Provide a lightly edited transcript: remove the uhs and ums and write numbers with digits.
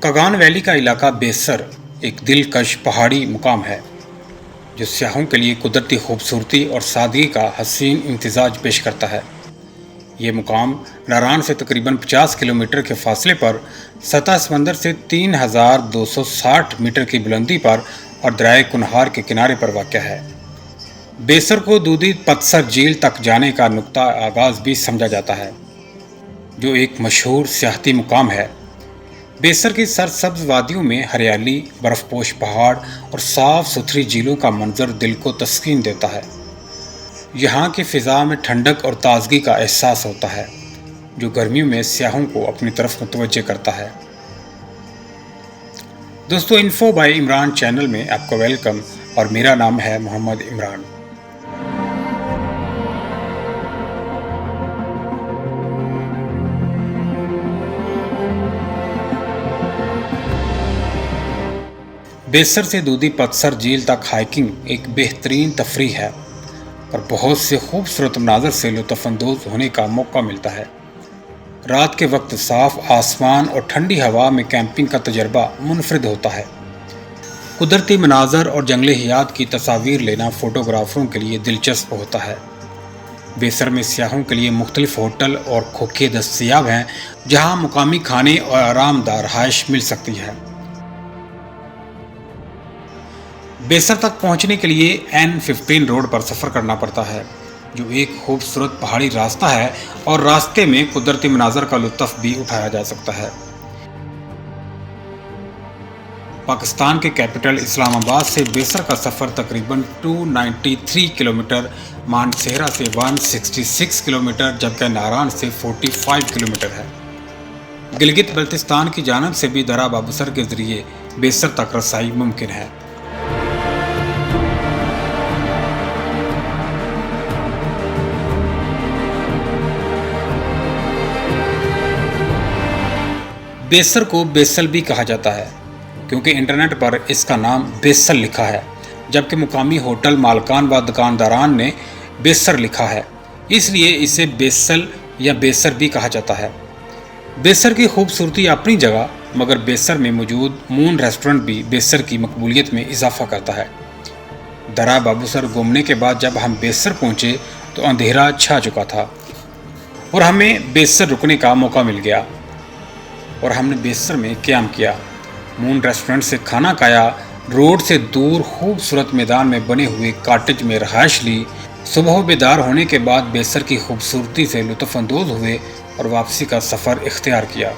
Kaghan valley का इलाका बेसर एक दिलकश पहाड़ी मुकाम है जो सयाहों के लिए कुदरती खूबसूरती और सादगी का हसीन इम्तिजाज पेश करता है। ये मुकाम नारान से तकरीबन 50 किलोमीटर के फासले पर सतह समंदर से 3260 मीटर की बुलंदी पर और दरियाए कुनहार के किनारे पर वाक़या है। बेसर को दूधी पतसर झील तक जाने का नुक्ता आगाज़ भी समझा जाता है, जो एक मशहूर सियाहती मुकाम है। बेसर की सरसब्ज वादियों में हरियाली, बर्फपोश पहाड़ और साफ सुथरी झीलों का मंजर दिल को तस्कीन देता है। यहाँ की फ़िज़ा में ठंडक और ताजगी का एहसास होता है, जो गर्मियों में सयाहों को अपनी तरफ मुतवज्जे करता है। दोस्तों, इन्फो बाय इमरान चैनल में आपका वेलकम और मेरा नाम है मोहम्मद इमरान। बेसर से दूधी पतसर झील तक हाइकिंग एक बेहतरीन तफरीह है और बहुत से खूबसूरत मनाज़र से लुत्फ़अंदोज़ होने का मौका मिलता है। रात के वक्त साफ आसमान और ठंडी हवा में कैंपिंग का तजर्बा मुनफरिद होता है। कुदरती मनाज़र और जंगली हयात की तस्वीर लेना फ़ोटोग्राफ़रों के लिए दिलचस्प होता है। बेसर में सयाहों के लिए मुख्तलिफ होटल और खोखे दस्तयाब हैं, जहाँ मुकामी खाने और आरामदार रहाइश मिल सकती है। बेसर तक पहुंचने के लिए N15 रोड पर सफ़र करना पड़ता है, जो एक खूबसूरत पहाड़ी रास्ता है और रास्ते में कुदरती मनाज़र का लुत्फ़ भी उठाया जा सकता है। पाकिस्तान के कैपिटल इस्लामाबाद से बेसर का सफ़र तकरीबन 293 किलोमीटर, मानसेहरा से 166 किलोमीटर जबकि नारान से 45 किलोमीटर है। गिलगित बल्तिस्तान की जानब से भी दरा बाबूसर के ज़रिए बेसर तक रसाई मुमकिन है। बेसर को बेसल भी कहा जाता है क्योंकि इंटरनेट पर इसका नाम बेसल लिखा है, जबकि मुकामी होटल मालकान व दुकानदारान ने बेसर लिखा है, इसलिए इसे बेसल या बेसर भी कहा जाता है। बेसर की खूबसूरती अपनी जगह, मगर बेसर में मौजूद मून रेस्टोरेंट भी बेसर की मकबूलियत में इजाफा करता है। दरा बाबूसर घूमने के बाद जब हम बेसर पहुँचे तो अंधेरा छा चुका था और हमें बेसर रुकने का मौका मिल गया और हमने बेसर में क़याम किया। मून रेस्टोरेंट से खाना खाया, रोड से दूर खूबसूरत मैदान में बने हुए कॉटेज में रहाइश ली। सुबह बेदार होने के बाद बेसर की खूबसूरती से लुत्फ़अंदोज़ हुए और वापसी का सफ़र इख्तियार किया।